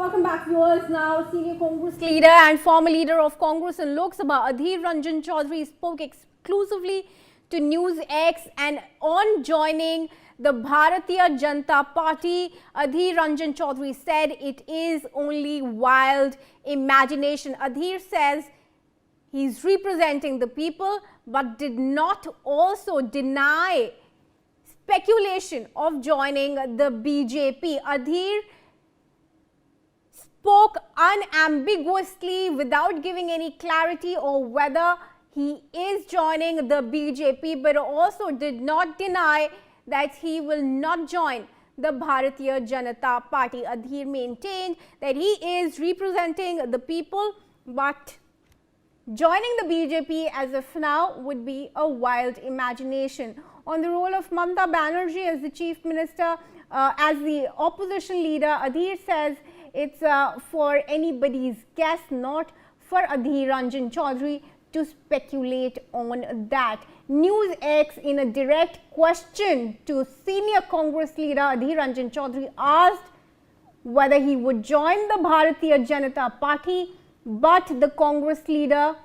Welcome back, viewers. Now, senior Congress leader and former leader of Congress in Lok Sabha, Adhir Ranjan Chowdhury, spoke exclusively to NewsX and on joining the Bharatiya Janata Party. Adhir Ranjan Chowdhury said it is only wild imagination. Adhir says he's representing the people but did not also deny speculation of joining the BJP. Adhir spoke unambiguously without giving any clarity or whether he is joining the BJP, but also did not deny that he will not join the Bharatiya Janata Party. Adhir maintained that he is representing the people, but joining the BJP as of now would be a wild imagination. On the role of Mamata Banerjee as the Chief Minister, as the opposition leader, Adhir says it's for anybody's guess, not for Adhir Ranjan Chowdhury to speculate on that. NewsX, in a direct question to senior Congress leader Adhir Ranjan Chowdhury, asked whether he would join the Bharatiya Janata Party, but the Congress leader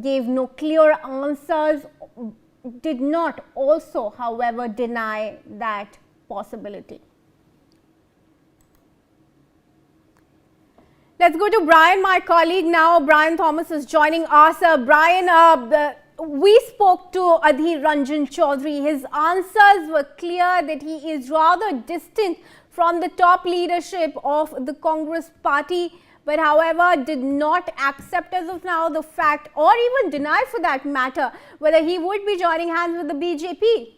gave no clear answers, did not also, however, deny that possibility. Let's go to Brian, my colleague now. Brian Thomas is joining us. Brian, we spoke to Adhir Ranjan Chowdhury. His answers were clear that he is rather distant from the top leadership of the Congress party, but however did not accept as of now the fact, or even deny for that matter, whether he would be joining hands with the BJP.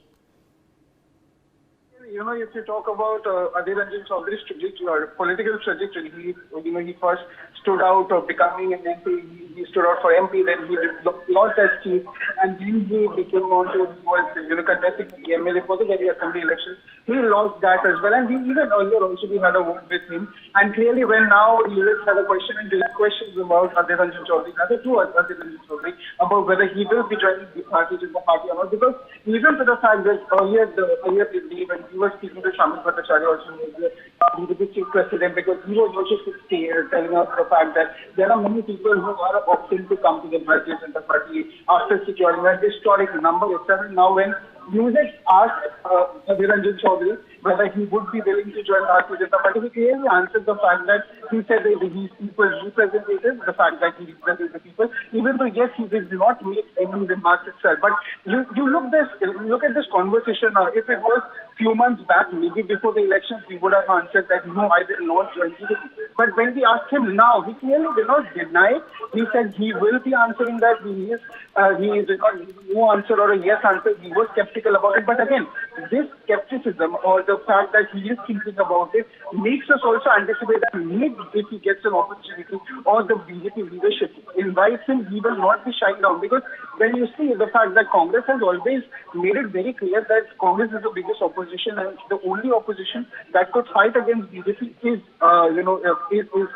You know, if you talk about Adhir Ranjan Chowdhury's political trajectory, he first stood out becoming an MP. He stood out for MP, then he lost as chief, and then he became on to contesting the MLA for the very assembly elections. He lost that as well, and we even earlier also we had a vote with him. And clearly, when now NewsX had a question and direct questions about Adhir Ranjan Chowdhury, rather to Adhir Ranjan Chowdhury, about whether he will be joining the party or not, because even to the fact that earlier this day when he was speaking to Shamil Bhattacharya, also the chief president, because he was also telling us the fact that there are many people who are opting to come to the Bharatiya Janata Party after securing a historic number of 7. Now, when NewsX asked Adhir Ranjan Chowdhury whether he would be willing to join Bharatiya Janata Party, he clearly answered the fact that he said that his people represented the fact that he represents the people, even though yes, he did not make any remarks itself. But you look at this conversation. If it was few months back, maybe before the elections, he would have answered that no, I will not join BJP. But when we asked him now, he clearly did not deny. He said he will be answering that. He did not no answer or a yes answer. He was skeptical about it. But again, this skepticism or the fact that he is thinking about it makes us also anticipate that maybe if he gets an opportunity or the BJP leadership invites him, he will not be shying down. Because when you see the fact that Congress has always made it very clear that Congress is the biggest opposition, and the only opposition that could fight against BJP is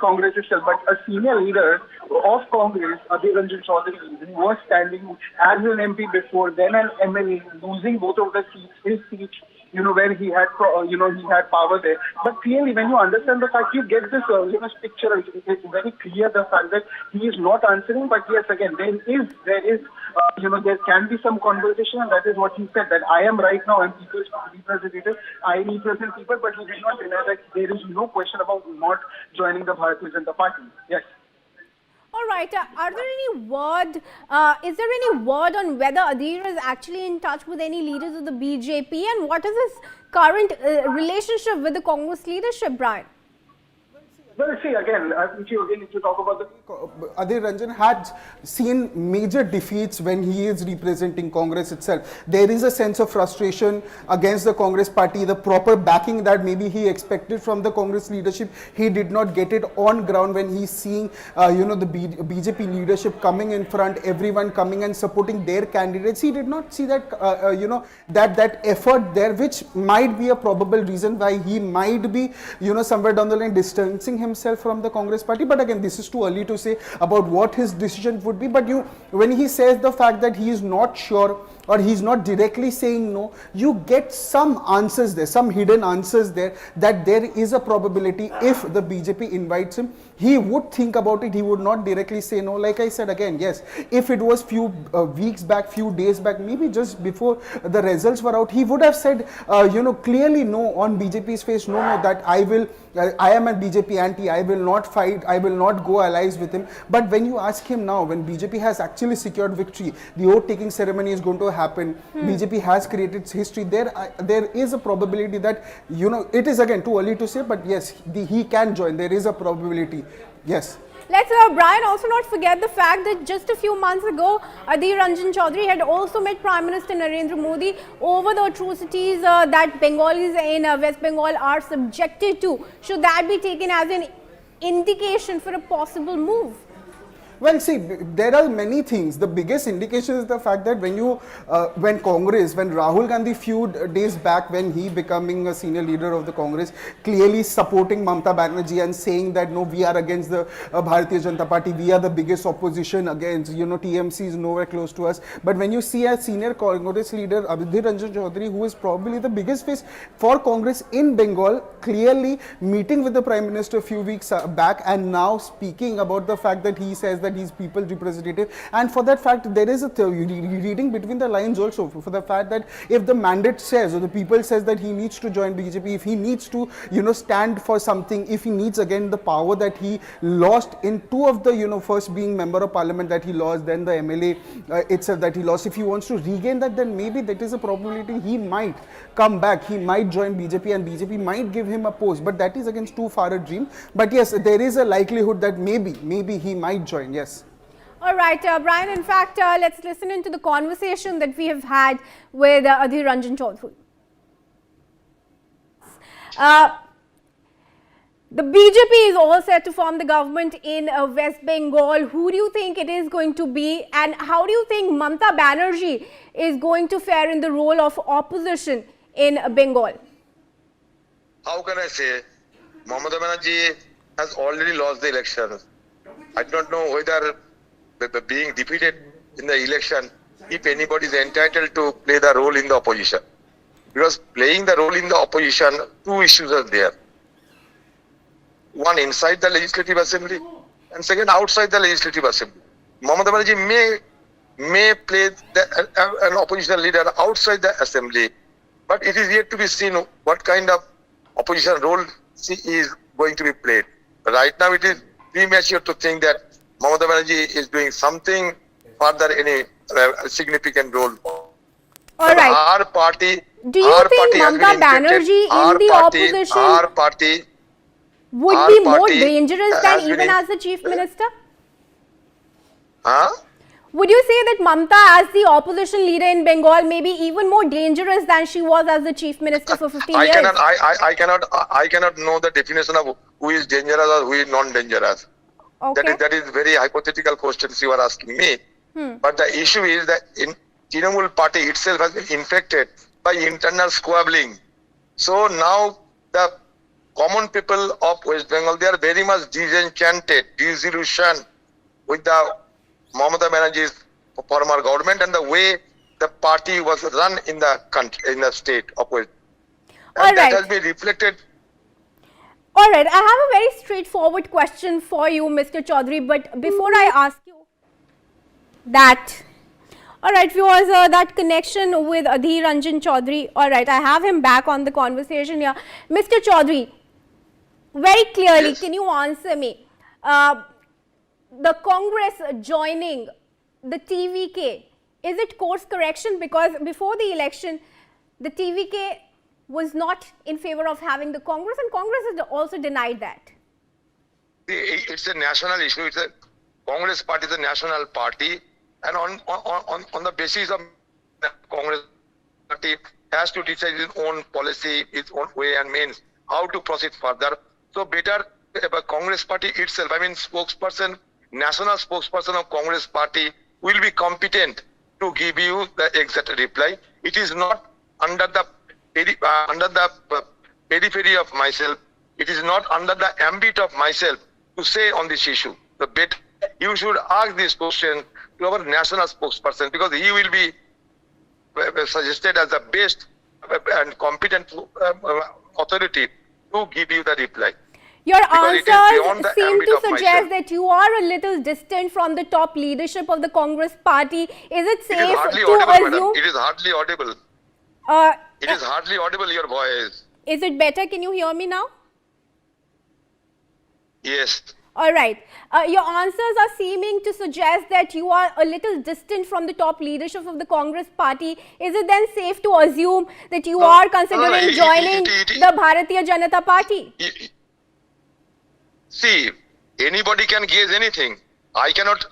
Congress itself. But a senior leader of Congress, Adhir Ranjan Chowdhury, who was standing as an MP before, then an MLA, losing both of the seats, his seat, where he had, he had power there. But clearly, when you understand the fact, you get this, picture. It's very clear the fact that he is not answering. But yes, again, there can be some conversation, and that is what he said, that I am right now, I'm people's representative. I represent people, but he did not deny that there is no question about not joining the Bharatiya Janata Party. Yes. All right. Are there any word? Is there any word on whether Adhir is actually in touch with any leaders of the BJP, and what is his current relationship with the Congress leadership, Brian? Well, see, again, if you talk about the... Adhir Ranjan had seen major defeats when he is representing Congress itself. There is a sense of frustration against the Congress party, the proper backing that maybe he expected from the Congress leadership. He did not get it on ground when he's seeing, the BJP leadership coming in front, everyone coming and supporting their candidates. He did not see that, that effort there, which might be a probable reason why he might be, somewhere down the line distancing himself from the Congress party. But again, this is too early to say about what his decision would be. But when he says the fact that he is not sure or he's not directly saying no, you get some answers there, some hidden answers there, that there is a probability if the BJP invites him, he would think about it, he would not directly say no. Like I said again, yes, if it was few weeks back, few days back, maybe just before the results were out, he would have said, clearly no on BJP's face, no, that I am a BJP anti, I will not fight, I will not go allies with him. But when you ask him now, when BJP has actually secured victory, the oath taking ceremony is going to happen, BJP has created history, there is a probability that, it is again too early to say, but yes, he can join, there is a probability, yes. Let's, Brian, also not forget the fact that just a few months ago, Adhir Ranjan Chowdhury had also met Prime Minister Narendra Modi over the atrocities that Bengalis in West Bengal are subjected to. Should that be taken as an indication for a possible move? Well, see, there are many things. The biggest indication is the fact that when Rahul Gandhi few days back, when he becoming a senior leader of the Congress, clearly supporting Mamata Banerjee and saying that no, we are against the Bharatiya Janata Party, we are the biggest opposition against, TMC is nowhere close to us. But when you see a senior Congress leader, Adhir Ranjan Chowdhury, who is probably the biggest face for Congress in Bengal, clearly meeting with the Prime Minister a few weeks back and now speaking about the fact that he says that he's people representative, and for that fact there is a reading between the lines also, for the fact that if the mandate says or the people says that he needs to join BJP, if he needs to stand for something, if he needs again the power that he lost in two of the first being member of parliament that he lost, then the MLA itself that he lost, if he wants to regain that, then maybe that is a probability he might come back, he might join BJP and BJP might give him a post, but that is against too far a dream. But yes, there is a likelihood that maybe he might join, yes. All right, Brian, in fact, let's listen into the conversation that we have had with Adhir Ranjan Chowdhury. The BJP is all set to form the government in West Bengal. Who do you think it is going to be, and how do you think Mamata Banerjee is going to fare in the role of opposition in Bengal? How can I say? Mamata Banerjee has already lost the election. I don't know whether being defeated in the election, if anybody is entitled to play the role in the opposition. Because playing the role in the opposition, two issues are there. One inside the Legislative Assembly and second outside the Legislative Assembly. Mamata Banerjee may play an opposition leader outside the Assembly, but it is yet to be seen what kind of opposition role she is going to be played. Right now it is premature to think that Mamata Banerjee is doing something further in a significant role. All right. Our party, do you think Mamata Banerjee in the opposition would be more dangerous than even as the chief minister? Would you say that Mamata as the opposition leader in Bengal may be even more dangerous than she was as the chief minister for 15 years? I cannot know the definition of who is dangerous or who is non-dangerous. Okay. That is very hypothetical questions you are asking me. But the issue is that in Trinamool party itself has been infected by internal squabbling. So now the common people of West Bengal, they are very much disenchanted, disillusioned with the Mamata Banerjee's former government and the way the party was run in the country, in the state of West Bengal. And that has been reflected. All right, I have a very straightforward question for you, Mr. Chowdhury, but before I ask you that, all right, viewers, that connection with Adhir Ranjan Chowdhury, all right, I have him back on the conversation here. Mr. Chowdhury, very clearly, Yes. can you answer me? The Congress joining the TVK, is it course correction? Because before the election, the TVK was not in favor of having the Congress, and Congress has also denied that. It's a national issue. It's a Congress party is a national party, and on the basis of the Congress party has to decide its own policy, its own way and means how to proceed further. So better if a Congress party itself, I mean spokesperson, national spokesperson of Congress party will be competent to give you the exact reply. It is not under the periphery of myself. It is not under the ambit of myself to say on this issue. The better you should ask this question to our national spokesperson, because he will be suggested as the best and competent authority to give you the reply. Your Because it is beyond answers the seem ambit to of suggest myself. that you are a little distant from the top leadership of the Congress party. Is it It is safe hardly to audible, madam. assume? It is hardly audible. Uh, It is hardly audible, your voice. is it better? Can you hear me now? Yes. All right. Your answers are seeming to suggest that you are a little distant from the top leadership of the Congress party. Is it then safe to assume that you are considering joining the Bharatiya Janata Party? See, anybody can guess anything. I cannot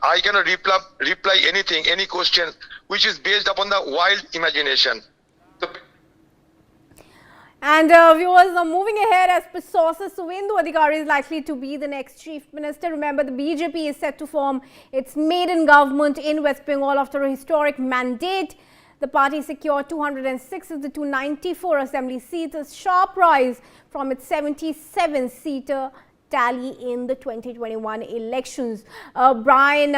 reply anything, any question which is based upon the wild imagination. And viewers, moving ahead, as per sources, Suvendu Adhikari is likely to be the next chief minister. Remember, the BJP is set to form its maiden government in West Bengal after a historic mandate. The party secured 206 of the 294 assembly seats, a sharp rise from its 77-seater tally in the 2021 elections. Brian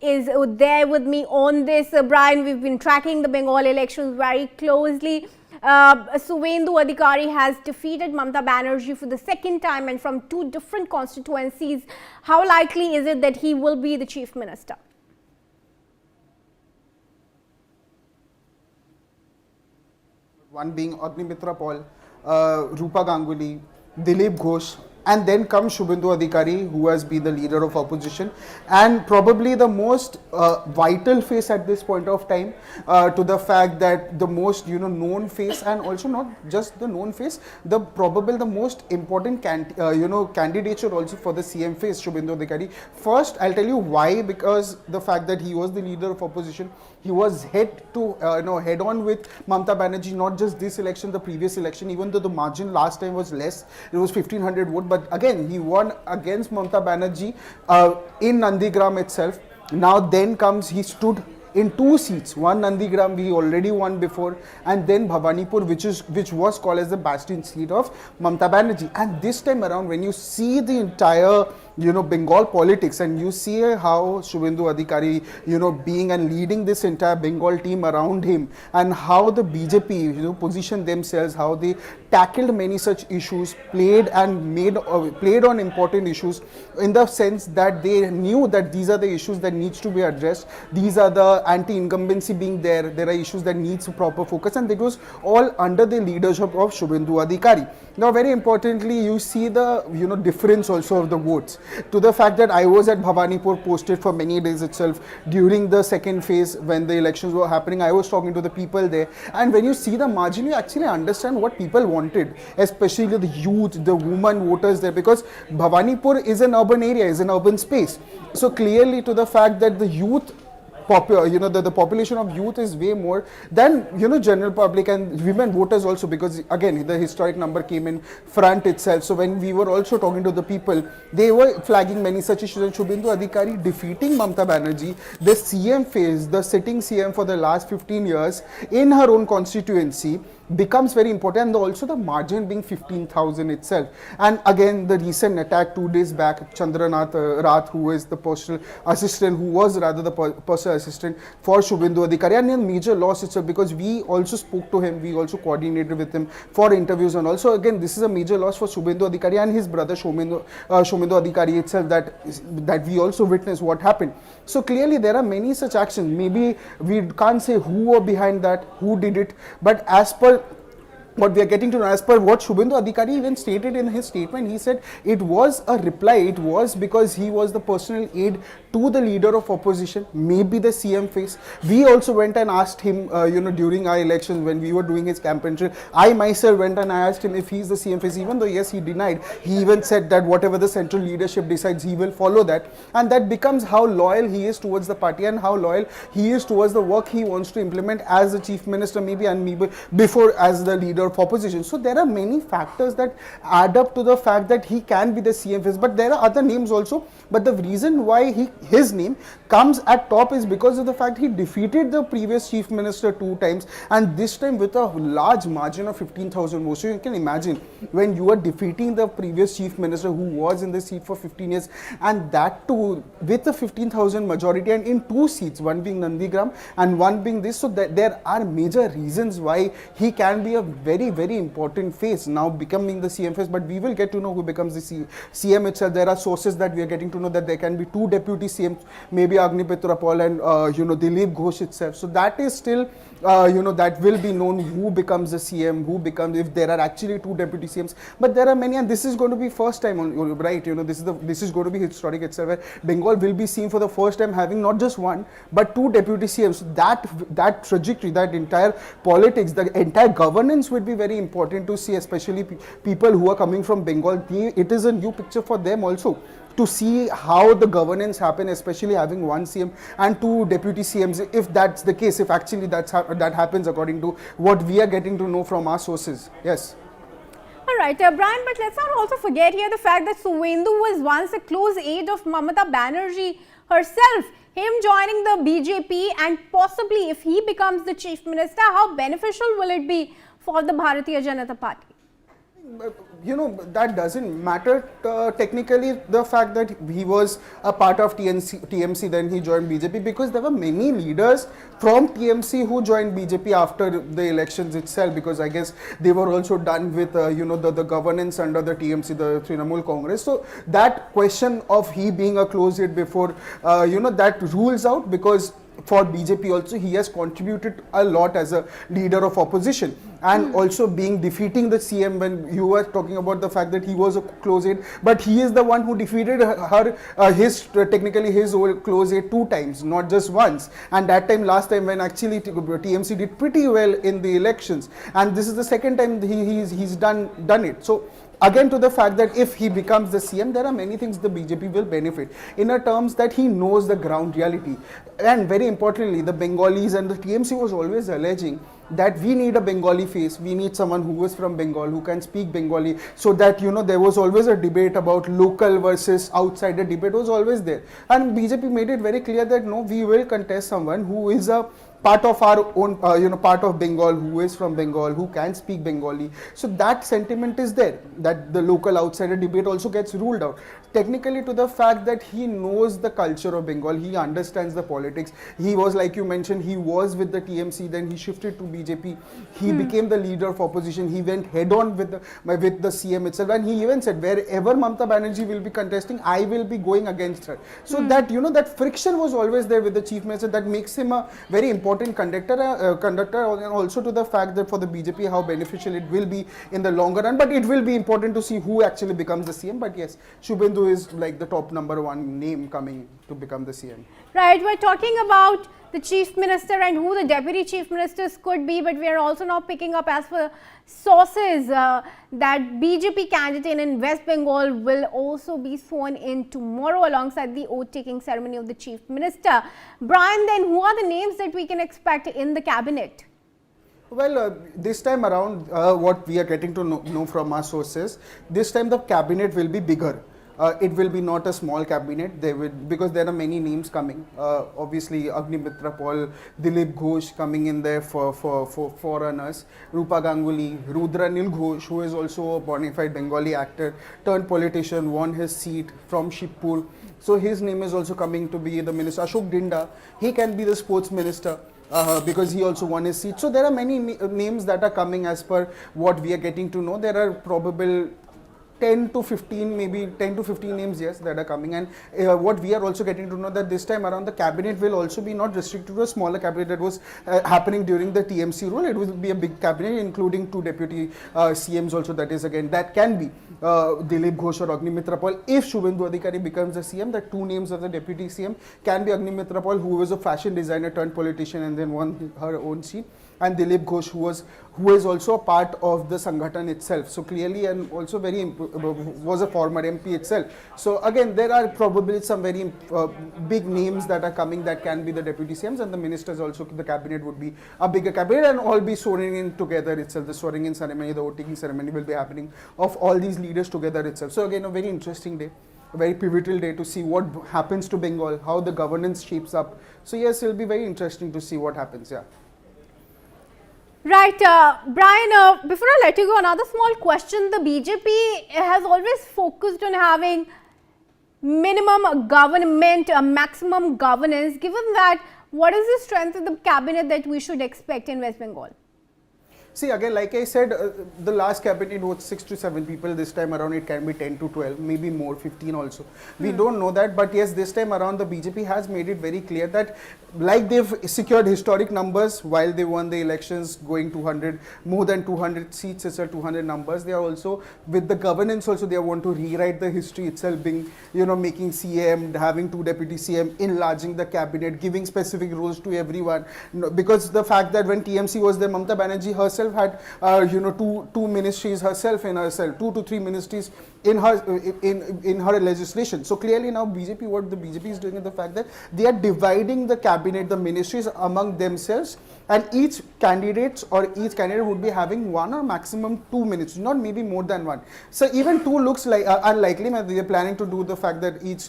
is there with me on this. Brian, we've been tracking the Bengal elections very closely. Suvendu Adhikari has defeated Mamata Banerjee for the second time and from two different constituencies. How likely is it that he will be the chief minister? One being Agnimitra Paul, Rupa Ganguly, Dilip Ghosh, and then comes Suvendu Adhikari, who has been the leader of opposition and probably the most vital face at this point of time, to the fact that the most known face, and also not just the known face, the most important candidature also for the CM face, Suvendu Adhikari. First, I'll tell you why. Because the fact that he was the leader of opposition, he was head on with Mamata Banerjee, not just this election, the previous election, even though the margin last time was less, it was 1500 vote, but again he won against Mamata Banerjee in Nandigram itself. Now then comes, he stood in two seats, one Nandigram we already won before, and then Bhawanipur, which was called as the bastion seat of Mamata Banerjee. And this time around, when you see the entire Bengal politics, and you see how Suvendu Adhikari being and leading this entire Bengal team around him, and how the BJP positioned themselves, how they tackled many such issues, played on important issues, in the sense that they knew that these are the issues that needs to be addressed, these are the anti-incumbency being there are issues that needs proper focus, and it was all under the leadership of Suvendu Adhikari. Now very importantly, you see the difference also of the votes, to the fact that I was at Bhawanipur, posted for many days itself during the second phase when the elections were happening. I was talking to the people there, and when you see the margin, you actually understand what people wanted, especially the youth, the women voters there, because Bhawanipur is an urban area, is an urban space. So clearly, to the fact that the youth the population of youth is way more than general public and women voters also, because again the historic number came in front itself. So when we were also talking to the people, they were flagging many such issues, and Suvendu Adhikari defeating Mamata Banerjee, the CM phase, the sitting CM for the last 15 years in her own constituency, becomes very important. And also the margin being 15,000 itself. And again, the recent attack 2 days back, Chandranath Rath, who is the personal assistant, who was rather the personal assistant for Suvendu Adhikari, and a major loss itself, because we also spoke to him, we also coordinated with him for interviews, and also again this is a major loss for Suvendu Adhikari and his brother Shomendu Adhikari itself, that we also witnessed what happened. So clearly there are many such actions. Maybe we can't say who were behind that, who did it, but as per what we are getting to know, as per what Suvendu Adhikari even stated in his statement, he said it was a reply, it was because he was the personal aide to the leader of opposition, maybe the CM face. We also went and asked him, during our elections when we were doing his campaign trail, I myself went and I asked him if he's the CM face, even though yes, he denied. He even said that whatever the central leadership decides, he will follow that, and that becomes how loyal he is towards the party and how loyal he is towards the work he wants to implement as the chief minister, maybe, and maybe before as the leader of opposition. So there are many factors that add up to the fact that he can be the CM face, but there are other names also. But the reason why he his name comes at top is because of the fact he defeated the previous chief minister 2 times, and this time with a large margin of 15,000 votes. So you can imagine when you are defeating the previous chief minister who was in the seat for 15 years, and that too with a 15,000 majority and in 2 seats, one being Nandigram and one being this. So that there are major reasons why he can be a very, very important face now becoming the CM face. But we will get to know who becomes the CM itself. There are sources that we are getting to know that there can be 2 deputy CMs, maybe Agnimitra Paul and Dilip Ghosh itself. So that is still that will be known who becomes the CM, who becomes, if there are actually 2 deputy CMs. But there are many, and this is going to be first time on, right? This is going to be historic itself, where Bengal will be seen for the first time having not just 1 but 2 deputy CMs. That trajectory, that entire politics, the entire governance would be very important to see, especially people who are coming from Bengal. It is a new picture for them also to see how the governance happen, especially having 1 CM and 2 deputy CMs, if that's the case, if actually that happens according to what we are getting to know from our sources. Yes. All right, Brian, but let's not also forget here the fact that Suvendu was once a close aide of Mamata Banerjee herself. Him joining the BJP, and possibly if he becomes the chief minister, how beneficial will it be for the Bharatiya Janata Party? That doesn't matter technically, the fact that he was a part of TMC, then he joined BJP, because there were many leaders from TMC who joined BJP after the elections itself, because I guess they were also done with the governance under the TMC, the Trinamool Congress. So that question of he being a close aide before, that rules out, because for BJP also he has contributed a lot as a leader of opposition, and also defeating the CM, when you were talking about the fact that he was a close aide, but he is the one who defeated technically his old close aide 2 times, not just once. And that time, last time, when actually TMC did pretty well in the elections, and this is the second time he's done it. So again, to the fact that if he becomes the CM, there are many things the BJP will benefit in a terms that he knows the ground reality. And very importantly, the Bengalis and the TMC was always alleging that we need a Bengali face, we need someone who is from Bengal, who can speak Bengali, so that there was always a debate about local versus outsider debate was always there. And BJP made it very clear that no, we will contest someone who is a part of our own, part of Bengal, who is from Bengal, who can speak Bengali. So that sentiment is there, that the local outsider debate also gets ruled out. Technically, to the fact that he knows the culture of Bengal, he understands the politics. He was, like you mentioned, he was with the TMC, then he shifted to BJP. He became the leader of opposition. He went head on with the CM itself, and he even said, wherever Mamata Banerjee will be contesting, I will be going against her. So that that friction was always there with the chief minister. That makes him a very important conductor, and also to the fact that for the BJP how beneficial it will be in the longer run. But it will be important to see who actually becomes the CM. But yes, Suvendu is like the top #1 name coming to become the CM. Right, we're talking about the chief minister and who the deputy chief ministers could be, but we are also now picking up, as per sources, that BJP candidate in West Bengal will also be sworn in tomorrow alongside the oath-taking ceremony of the chief minister. Brian, then who are the names that we can expect in the cabinet? Well, this time around, what we are getting to know from our sources, this time the cabinet will be bigger. It will be not a small cabinet. Because there are many names coming. Obviously, Agnimitra Paul, Dilip Ghosh coming in there for foreigners. Rupa Ganguly, Rudranil Ghosh, who is also a bona fide Bengali actor, turned politician, won his seat from Shibpur. So his name is also coming to be the minister. Ashok Dinda, he can be the sports minister. Because he also won his seat. So there are many names that are coming as per what we are getting to know. There are probable 10 to 15 names, yes, that are coming. And what we are also getting to know that this time around the cabinet will also be not restricted to a smaller cabinet that was happening during the TMC rule. It will be a big cabinet including 2 deputy CMs also. That is, again, that can be Dilip Ghosh or Agnimitra Paul. If Suvendu Adhikari becomes the CM, the 2 names of the deputy CM can be Agnimitra Paul, who was a fashion designer turned politician and then won her own seat, and Dilip Ghosh, who is also a part of the Sanghatan itself. So clearly, and also was a former MP itself. So again, there are probably some very big names that are coming that can be the deputy CMs, and the ministers also. The cabinet would be a bigger cabinet and all be swearing in together itself. The swearing in ceremony, the voting ceremony will be happening of all these leaders together itself. So again, a very interesting day. a very pivotal day to see what happens to Bengal, how the governance shapes up. So yes, it'll be very interesting to see what happens. Yeah. Right, Brian, before I let you go, another small question. The BJP has always focused on having minimum government, maximum governance. Given that, what is the strength of the cabinet that we should expect in West Bengal? See, again, like I said, the last cabinet was 6 to 7 people. This time around, it can be 10 to 12, maybe more, 15 also. We don't know that, but yes, this time around, the BJP has made it very clear that, like they've secured historic numbers while they won the elections, going 200, more than 200 seats, it's 200 numbers. They are also, with the governance also, they want to rewrite the history itself, being, making CM, having 2 deputy CM, enlarging the cabinet, giving specific roles to everyone. Because the fact that when TMC was there, Mamata Banerjee herself had two ministries herself, 2 to 3 ministries in her legislation. So clearly now what the BJP is doing is the fact that they are dividing the cabinet, the ministries among themselves, and each candidate would be having 1 or maximum 2 ministries, not maybe more than 1. So even 2 looks like unlikely. They are planning to do the fact that each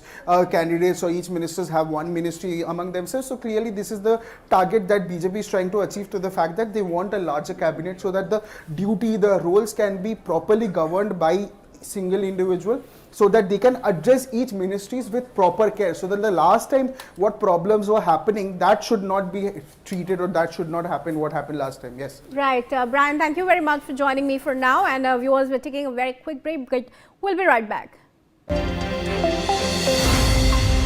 candidates or each ministers have 1 ministry among themselves. So clearly this is the target that BJP is trying to achieve, to the fact that they want a larger cabinet so that the roles can be properly governed by single individual, so that they can address each ministries with proper care, so that the last time what problems were happening, that should not be treated, or that should not happen what happened last time. Yes. Right. Brian, thank you very much for joining me for now, and viewers, we're taking a very quick break, but we'll be right back.